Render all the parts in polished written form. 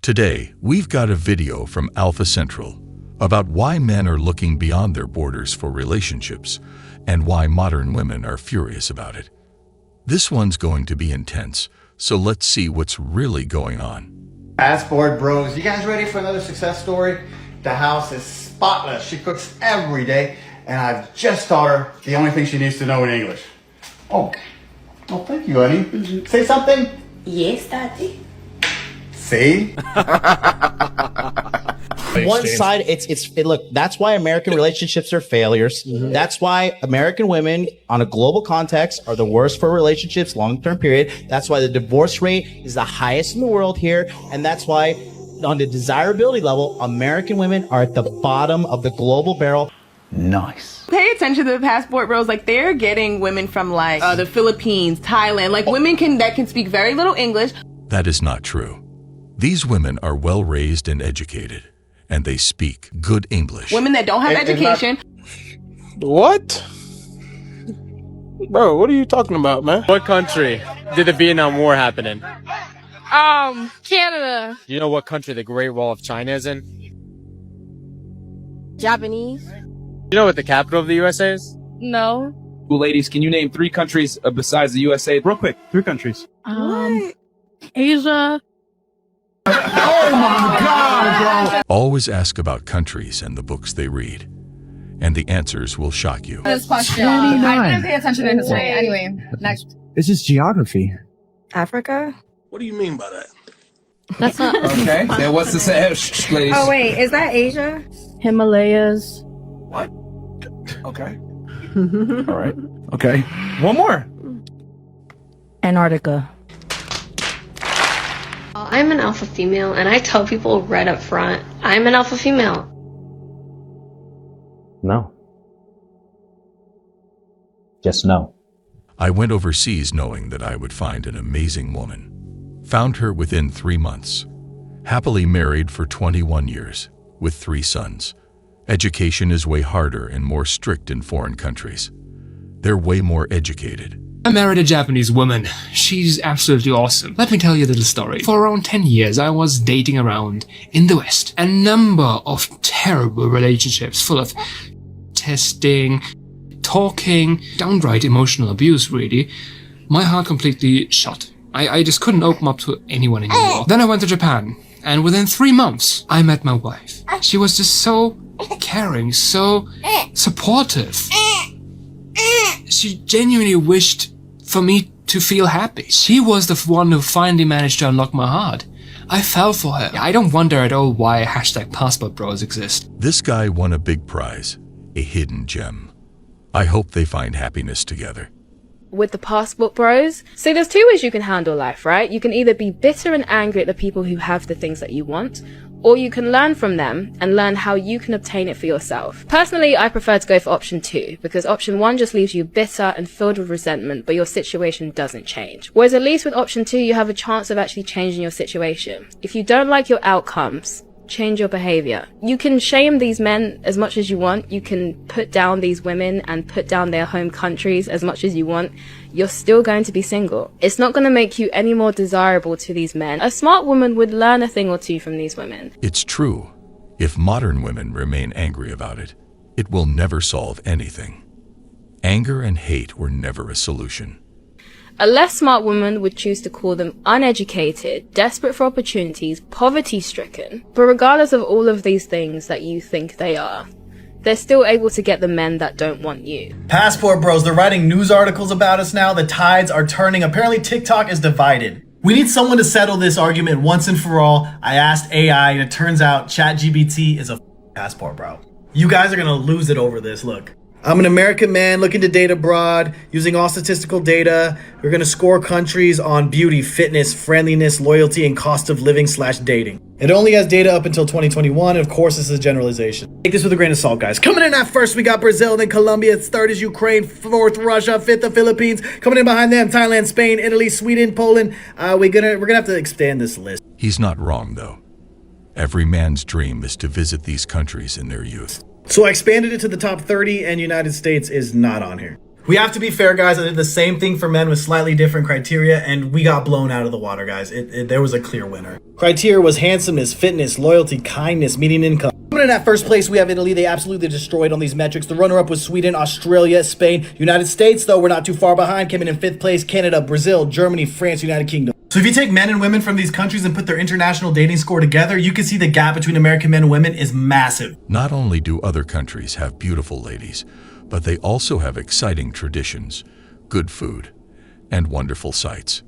Today, we've got a video from Alpha Central about why men are looking beyond their borders for relationships and why modern women are furious about it. This one's going to be intense, so let's see what's really going on. Passport bros, you guys ready for another success story? The house is spotless. She cooks every day, and I've just taught her the only thing she needs to know in English. Oh, well, thank you, honey. Say something. Yes, Daddy. See? One side, look, that's why American relationships are failures. That's why American women on a global context are the worst for relationships, long-term period. That's why the divorce rate is the highest in the world here. And that's why on the desirability level, American women are at the bottom of the global barrel. Nice. Pay attention to the passport bros. Like, they're getting women from like the Philippines, Thailand, like women that can speak very little English. That is not true. These women are well-raised and educated, and they speak good English. Women that don't have education. What? Bro, what are you talking about, man? What country did the Vietnam War happen in? Canada. Do you know what country the Great Wall of China is in? Japanese. Do you know what the capital of the USA is? No. Well, ladies, can you name 3 countries besides the USA? Real quick, 3 countries. Asia. Oh my God, bro. Always ask about countries and the books they read, and the answers will shock you. This question. I didn't pay attention to history. Anyway, next. This is geography. Africa? What do you mean by that? That's not. Okay, then what's the say? Ladies. Oh, wait. Is that Asia? Himalayas. What? Okay. All right. Okay. One more. Antarctica. I'm an alpha female, and I tell people right up front, I'm an alpha female. No. Just no. I went overseas knowing that I would find an amazing woman. Found her within 3 months. Happily married for 21 years, with 3 sons. Education is way harder and more strict in foreign countries. They're way more educated. I married a Japanese woman. She's absolutely awesome. Let me tell you a little story. For around 10 years, I was dating around in the West. A number of terrible relationships full of testing, talking, downright emotional abuse, really. My heart completely shut. I just couldn't open up to anyone anymore. Then I went to Japan, and within 3 months, I met my wife. She was just so caring, so supportive. She genuinely wished for me to feel happy. She was the one who finally managed to unlock my heart. I fell for her. I don't wonder at all why #passport bros exist. This guy won a big prize, a hidden gem. I hope they find happiness together. With the passport bros, so there's 2 ways you can handle life, right? You can either be bitter and angry at the people who have the things that you want, or you can learn from them and learn how you can obtain it for yourself. Personally, I prefer to go for option 2, because option 1 just leaves you bitter and filled with resentment, but your situation doesn't change. Whereas at least with option 2, you have a chance of actually changing your situation. If you don't like your outcomes, change your behavior. You can shame these men as much as you want. You can put down these women and put down their home countries as much as you want. You're still going to be single. It's not going to make you any more desirable to these men. A smart woman would learn a thing or 2 from these women. It's true. If modern women remain angry about it, it will never solve anything. Anger and hate were never a solution. A less smart woman would choose to call them uneducated, desperate for opportunities, poverty-stricken. But regardless of all of these things that you think they are, they're still able to get the men that don't want you. Passport bros, they're writing news articles about us now. The tides are turning. Apparently TikTok is divided. We need someone to settle this argument once and for all. I asked AI, and it turns out ChatGPT is a passport bro. You guys are gonna lose it over this. Look. I'm an American man looking to date abroad, using all statistical data. We're gonna score countries on beauty, fitness, friendliness, loyalty, and cost of living / dating. It only has data up until 2021, and of course this is a generalization. Take this with a grain of salt, guys. Coming in at first, we got Brazil, then Colombia, 3rd is Ukraine, 4th Russia, 5th the Philippines. Coming in behind them, Thailand, Spain, Italy, Sweden, Poland. We're gonna have to expand this list. He's not wrong, though. Every man's dream is to visit these countries in their youth. So I expanded it to the top 30, and United States is not on here. We have to be fair, guys. I did the same thing for men with slightly different criteria, and we got blown out of the water, guys. There was a clear winner. Criteria was handsomeness, fitness, loyalty, kindness, median income. Coming in at first place, we have Italy. They absolutely destroyed on these metrics. The runner-up was Sweden, Australia, Spain. United States, though, we're not too far behind. Came in 5th place. Canada, Brazil, Germany, France, United Kingdom. So if you take men and women from these countries and put their international dating score together, you can see the gap between American men and women is massive. Not only do other countries have beautiful ladies, but they also have exciting traditions, good food, and wonderful sights.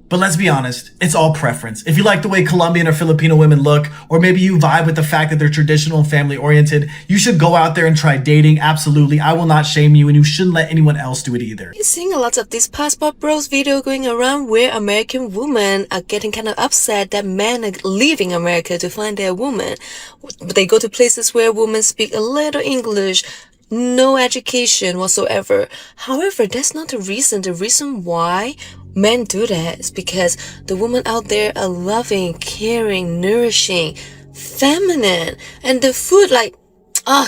But let's be honest, it's all preference. If you like the way Colombian or Filipino women look, or maybe you vibe with the fact that they're traditional and family oriented, you should go out there and try dating. Absolutely. I will not shame you, and you shouldn't let anyone else do it either. You're seeing a lot of this passport bros video going around where American women are getting kind of upset that men are leaving America to find their woman. They go to places where women speak a little English, no education whatsoever. However, that's not the reason. The reason why men do that is because the women out there are loving, caring, nourishing, feminine, and the food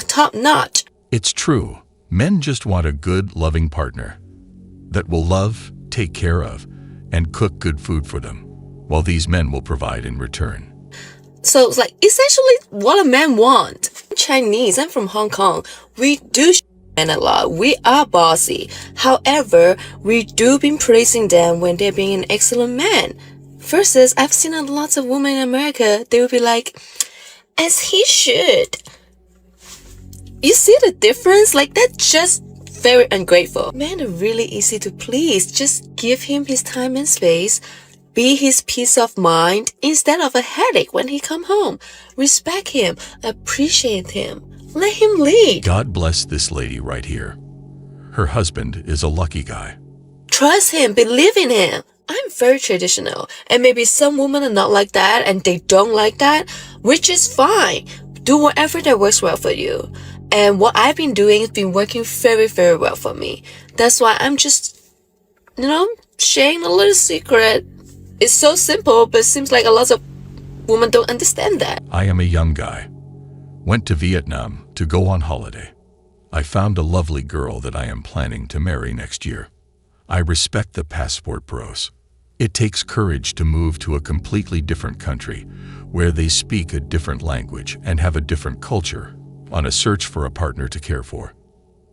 top notch. It's true. Men just want a good, loving partner that will love, take care of, and cook good food for them, while these men will provide in return. So it's essentially what a man want. Chinese, I'm from Hong Kong. We do men a lot. We are bossy. However, we do been praising them when they're being an excellent man. Versus, I've seen a lot of women in America, they will be like, as he should. You see the difference? That's just very ungrateful. Men are really easy to please. Just give him his time and space. Be his peace of mind instead of a headache when he come home. Respect him. Appreciate him. Let him lead. God bless this lady right here. Her husband is a lucky guy. Trust him. Believe in him. I'm very traditional. And maybe some women are not like that and they don't like that, which is fine. Do whatever that works well for you. And what I've been doing has been working very, very well for me. That's why I'm just, sharing a little secret. It's so simple, but it seems like a lot of women don't understand that. I am a young guy. Went to Vietnam to go on holiday. I found a lovely girl that I am planning to marry next year. I respect the passport bros. It takes courage to move to a completely different country where they speak a different language and have a different culture on a search for a partner to care for.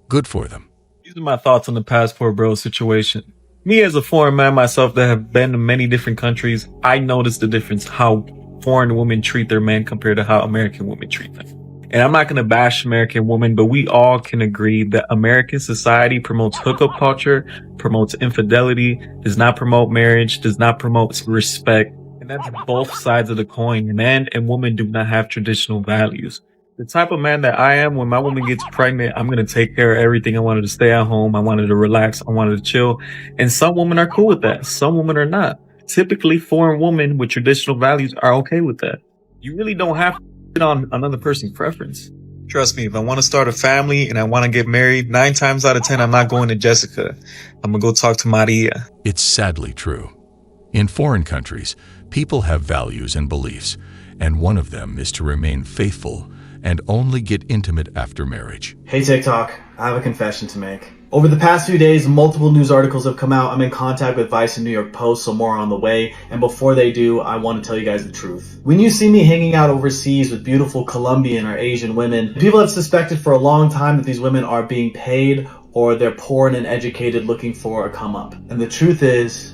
Good for them. These are my thoughts on the passport bro situation. Me as a foreign man myself that have been to many different countries, I noticed the difference how foreign women treat their men compared to how American women treat them. And I'm not going to bash American women, but we all can agree that American society promotes hookup culture, promotes infidelity, does not promote marriage, does not promote respect. And that's both sides of the coin. Men and women do not have traditional values. The type of man that I am, when my woman gets pregnant, I'm going to take care of everything. I wanted to stay at home. I wanted to relax. I wanted to chill. And some women are cool with that. Some women are not. Typically, foreign women with traditional values are okay with that. You really don't have to sit on another person's preference. Trust me, if I want to start a family and I want to get married, 9 times out of 10, I'm not going to Jessica. I'm going to go talk to Maria. It's sadly true. In foreign countries, people have values and beliefs, and one of them is to remain faithful and only get intimate after marriage. Hey TikTok, I have a confession to make. Over the past few days, multiple news articles have come out. I'm in contact with Vice and New York Post, so more on the way. And before they do, I want to tell you guys the truth. When you see me hanging out overseas with beautiful Colombian or Asian women, people have suspected for a long time that these women are being paid or they're poor and uneducated looking for a come up. And the truth is,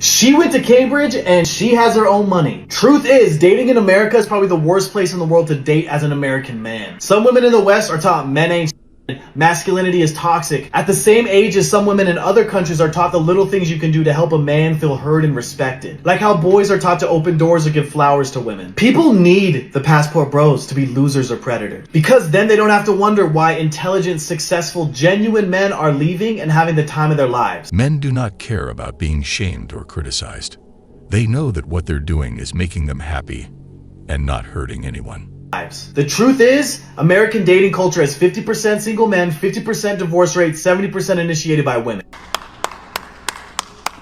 she went to Cambridge and she has her own money. Truth is, dating in America is probably the worst place in the world to date as an American man. Some women in the West are taught men ain't shit, masculinity is toxic. At the same age as some women in other countries are taught the little things you can do to help a man feel heard and respected. Like how boys are taught to open doors or give flowers to women. People need the passport bros to be losers or predators. Because then they don't have to wonder why intelligent, successful, genuine men are leaving and having the time of their lives. Men do not care about being shamed or criticized. They know that what they're doing is making them happy and not hurting anyone. The truth is, American dating culture has 50% single men, 50% divorce rate, 70% initiated by women.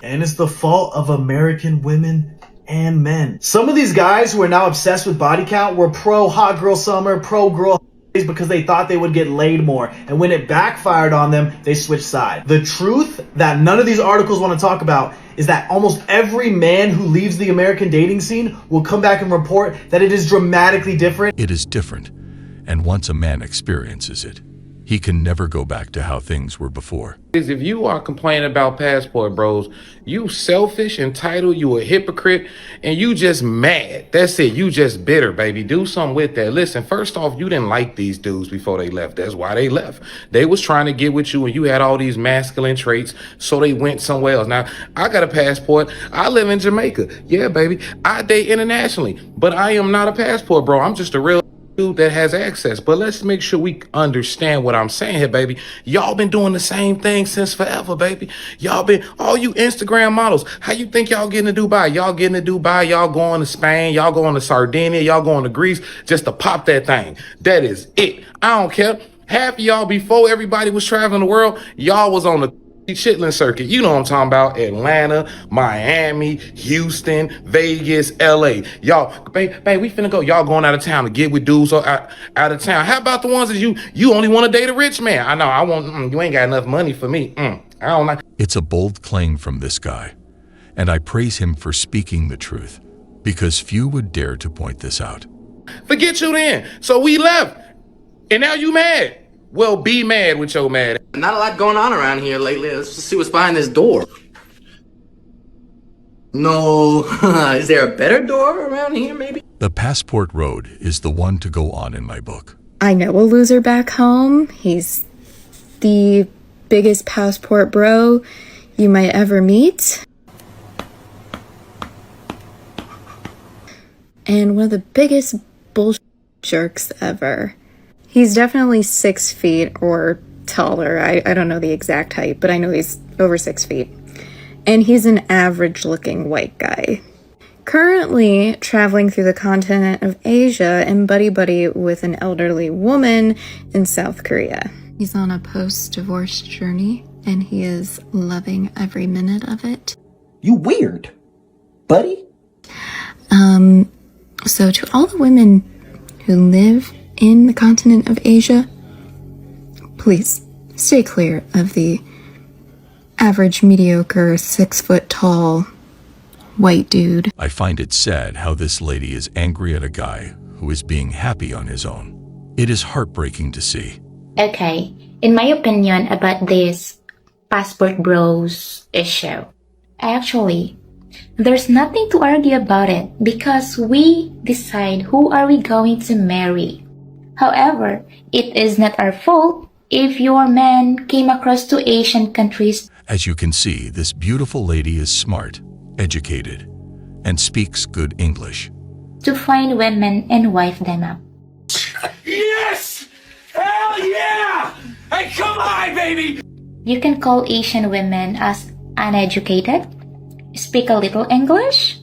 And it's the fault of American women and men. Some of these guys who are now obsessed with body count were pro hot girl summer, pro girl because they thought they would get laid more. And when it backfired on them, they switched sides. The truth that none of these articles want to talk about is that almost every man who leaves the American dating scene will come back and report that it is dramatically different. It is different, and once a man experiences it, he can never go back to how things were before. If you are complaining about passport bros, you selfish, entitled, you a hypocrite, and you just mad. That's it. You just bitter, baby. Do something with that. Listen, first off, you didn't like these dudes before they left. That's why they left. They was trying to get with you and you had all these masculine traits, so they went somewhere else. Now, I got a passport. I live in Jamaica. Yeah, baby. I date internationally, but I am not a passport bro. I'm just a real dude that has access. But let's make sure we understand what I'm saying here, baby. Y'all been doing the same thing since forever, baby. Y'all been, all you Instagram models, how you think y'all getting to Dubai? Y'all getting to Dubai, y'all going to Spain, y'all going to Sardinia, y'all going to Greece just to pop that thing. That is it. I don't care. Half of y'all, before everybody was traveling the world, y'all was on the chitlin circuit. You know what I'm talking about. Atlanta, Miami, Houston, Vegas, LA. Y'all, babe, we finna go. Y'all going out of town to get with dudes out of town. How about the ones that you only want to date a rich man? I know, I want, you ain't got enough money for me. I don't like. It's a bold claim from this guy, and I praise him for speaking the truth, because few would dare to point this out. Forget you then. So we left, and now you mad. Well, be mad with your mad. Not a lot going on around here lately. Let's just see what's behind this door. No, is there a better door around here maybe? The Passport Road is the one to go on in my book. I know a loser back home. He's the biggest passport bro you might ever meet. And one of the biggest bullshit jerks ever. He's definitely 6 feet or taller. I don't know the exact height, but I know he's over 6 feet. And he's an average-looking white guy. Currently traveling through the continent of Asia and buddy-buddy with an elderly woman in South Korea. He's on a post-divorce journey, and he is loving every minute of it. You weird, buddy. So to all the women who live in the continent of Asia, please stay clear of the average, mediocre, 6 foot tall white dude. I find it sad how this lady is angry at a guy who is being happy on his own. It is heartbreaking to see. Okay, in my opinion about this passport bros issue, actually, there's nothing to argue about it because we decide who are we going to marry. However, it is not our fault if your man came across to Asian countries. As you can see, this beautiful lady is smart, educated, and speaks good English. To find women and wife them up. Yes! Hell yeah! Hey, come on, baby! You can call Asian women as uneducated, speak a little English.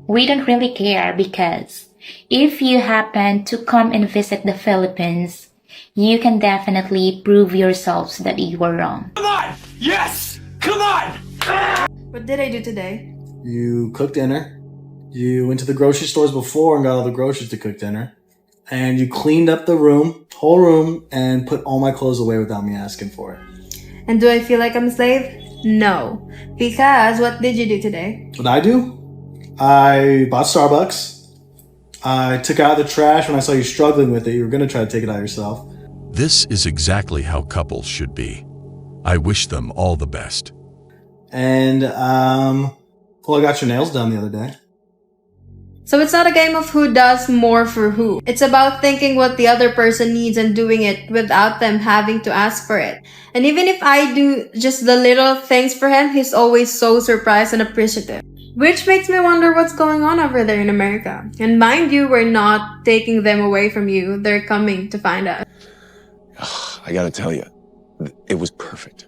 We don't really care because if you happen to come and visit the Philippines, you can definitely prove yourselves that you were wrong. Come on! Yes! Come on! What did I do today? You cooked dinner. You went to the grocery stores before and got all the groceries to cook dinner. And you cleaned up the room, whole room, and put all my clothes away without me asking for it. And do I feel like I'm a slave? No. Because what did you do today? What I do? I bought Starbucks. I took out the trash when I saw you struggling with it. You were going to try to take it out yourself. This is exactly how couples should be. I wish them all the best. And, well, I got your nails done the other day. So it's not a game of who does more for who. It's about thinking what the other person needs and doing it without them having to ask for it. And even if I do just the little things for him, he's always so surprised and appreciative. Which makes me wonder what's going on over there in America. And mind you, we're not taking them away from you. They're coming to find us. I gotta tell you, it was perfect.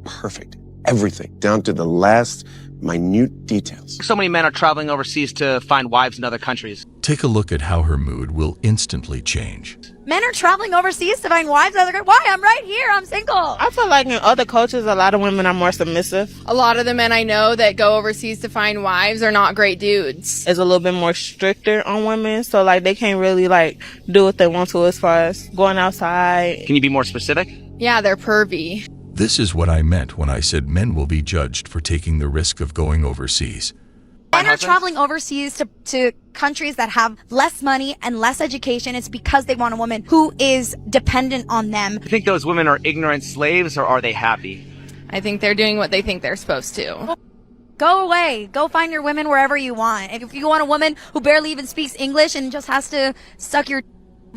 Perfect. Everything, down to the last minute details. So many men are traveling overseas to find wives in other countries. Take a look at how her mood will instantly change. Men are traveling overseas to find wives. Why? I'm right here. I'm single. I feel like in other cultures, a lot of women are more submissive. A lot of the men I know that go overseas to find wives are not great dudes. It's a little bit more stricter on women, so like they can't really like do what they want to as far as going outside. Can you be more specific? Yeah, they're pervy. This is what I meant when I said men will be judged for taking the risk of going overseas. Men are traveling overseas to countries that have less money and less education. It's because they want a woman who is dependent on them. You think those women are ignorant slaves, or are they happy? I think they're doing what they think they're supposed to. Go away. Go find your women wherever you want. If you want a woman who barely even speaks English and just has to suck your...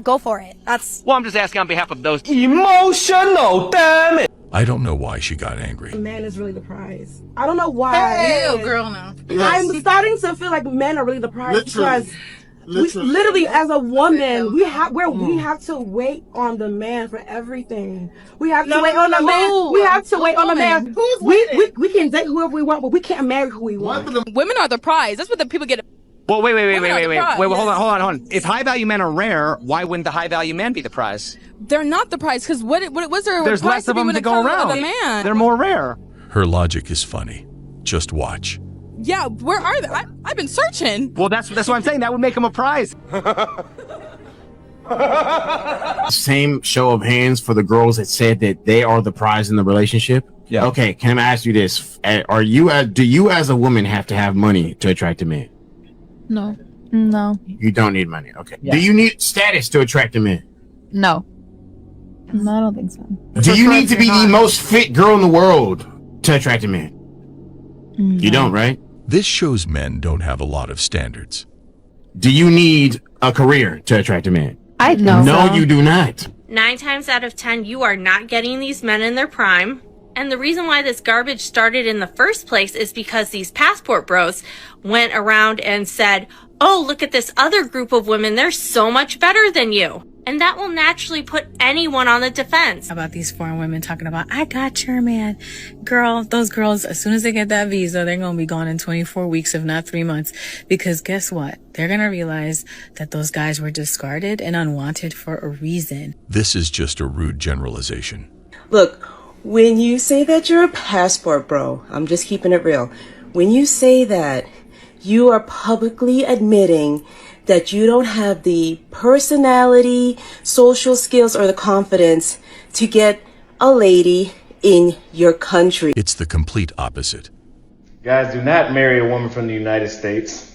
Go for it. Well, I'm just asking on behalf of those... Emotional, damn it! I don't know why she got angry. Man is really the prize. I don't know why. Hey, girl, no. I'm starting to feel like men are really the prize because literally as a woman, we have to wait on the man for everything. We have to wait on the man. We have to wait on the man. We can date whoever we want, but we can't marry who we want. Women are the prize. That's what the people get. Well, wait, hold on. If high-value men are rare, why wouldn't the high-value man be the prize? They're not the prize, because what was there? There's less of them to go around. They're more rare. Her logic is funny. Just watch. Yeah, where are they? I've been searching. Well, that's what I'm saying. That would make them a prize. Same show of hands for the girls that said that they are the prize in the relationship. Yeah. Okay, can I ask you this? Do you as a woman have to have money to attract a man? No. No. You don't need money. Okay. Yeah. Do you need status to attract a man? No. No, I don't think so. Do you need to be the most fit girl in the world to attract a man? No. You don't, right? This shows men don't have a lot of standards. Do you need a career to attract a man? I don't. No, you do not. 9 times out of 10, you are not getting these men in their prime. And the reason why this garbage started in the first place is because these passport bros went around and said, oh, look at this other group of women. They're so much better than you. And that will naturally put anyone on the defense. About these foreign women talking about, I got your man. Girl, those girls, as soon as they get that visa, they're going to be gone in 24 weeks, if not 3 months. Because guess what? They're going to realize that those guys were discarded and unwanted for a reason. This is just a rude generalization. Look, when you say that you're a passport bro, I'm just keeping it real. When you say that, you are publicly admitting that you don't have the personality, social skills, or the confidence to get a lady in your country. It's the complete opposite. Guys, do not marry a woman from the United States.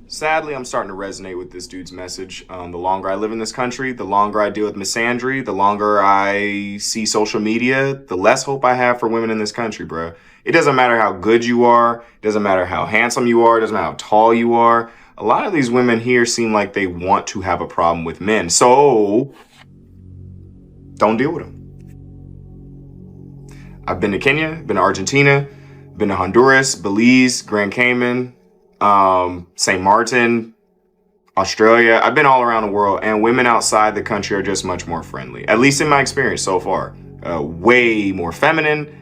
Sadly, I'm starting to resonate with this dude's message. The longer I live in this country, the longer I deal with misandry, the longer I see social media, the less hope I have for women in this country, bro. It doesn't matter how good you are. It doesn't matter how handsome you are. It doesn't matter how tall you are. A lot of these women here seem like they want to have a problem with men. So, don't deal with them. I've been to Kenya, been to Argentina, been to Honduras, Belize, Grand Cayman, St. Martin, Australia. I've been all around the world, and women outside the country are just much more friendly, at least in my experience so far. Way more feminine.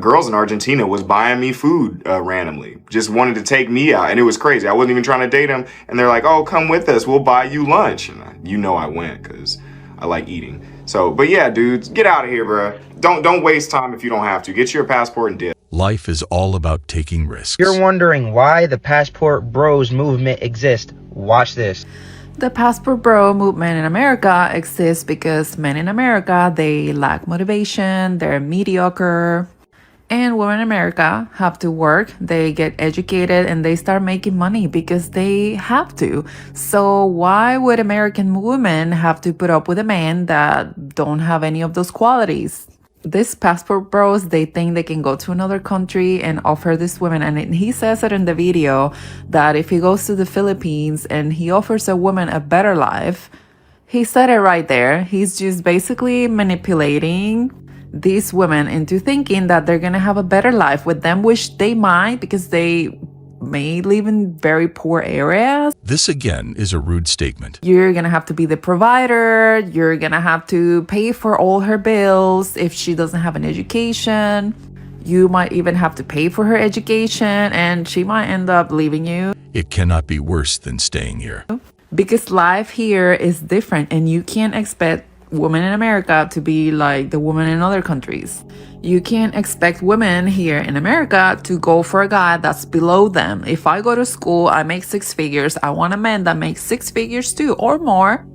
Girls in Argentina was buying me food randomly, just wanted to take me out, and it was crazy. I wasn't even trying to date them, and they're like, oh, come with us, we'll buy you lunch. And I went because I like eating. So, but yeah, dudes, get out of here, bro. Don't waste time if you don't have to. Get your passport and dip. Life is all about taking risks. You're wondering why the Passport Bros movement exists. Watch this. The Passport Bro movement in America exists because men in America, they lack motivation, they're mediocre. And women in America have to work, they get educated, and they start making money because they have to. So why would American women have to put up with a man that don't have any of those qualities? These passport bros, they think they can go to another country and offer this woman, and he says it in the video that if he goes to the Philippines and he offers a woman a better life, he said it right there. He's just basically manipulating these women into thinking that they're gonna have a better life with them, which they might because they may live in very poor areas. This again is a rude statement. You're gonna have to be the provider. You're gonna have to pay for all her bills if she doesn't have an education. You might even have to pay for her education, and she might end up leaving you. It cannot be worse than staying here. Because life here is different, and you can't expect women in America to be like the women in other countries. You can't expect women here in America to go for a guy that's below them. If I go to school, I make 6 figures. I want a man that makes 6 figures too, or more.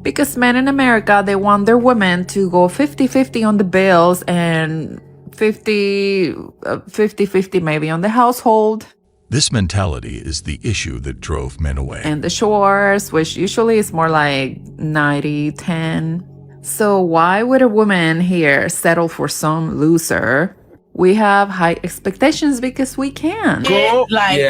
Because men in America, they want their women to go 50-50 on the bills and 50-50 maybe on the household. This mentality is the issue that drove men away. And the chores, which usually is more like 90-10. So why would a woman here settle for some loser? We have high expectations because we can. Like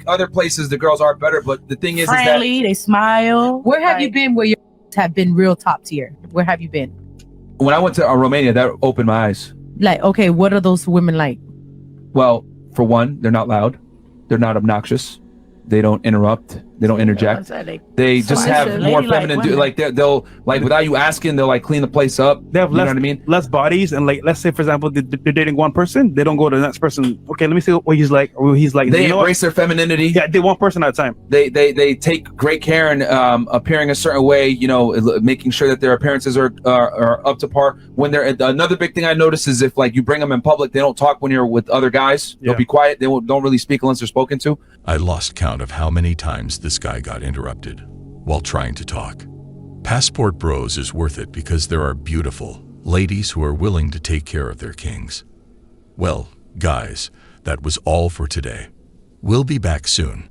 other places, the girls are better, but the thing is friendly, they smile. Where have you been where your have been real top tier? Where have you been? When I went to Romania, that opened my eyes. Like, okay, what are those women like? Well, for one, they're not loud. They're not obnoxious. They don't interrupt. They don't interject. They just have more feminine. They'll without you asking, they'll like clean the place up. They have you know what I mean? less bodies, and like let's say for example they're dating one person, they don't go to the next person. Okay, let me see what he's like. Or he's like. They embrace their femininity. Yeah, they one person at a time. They take great care in appearing a certain way. You know, making sure that their appearances are up to par. When they're another big thing I notice is if like you bring them in public, they don't talk when you're with other guys. They'll be quiet. They don't really speak unless they're spoken to. I lost count of how many times this guy got interrupted while trying to talk. Passport Bros is worth it because there are beautiful ladies who are willing to take care of their kings. Well, guys, that was all for today. We'll be back soon.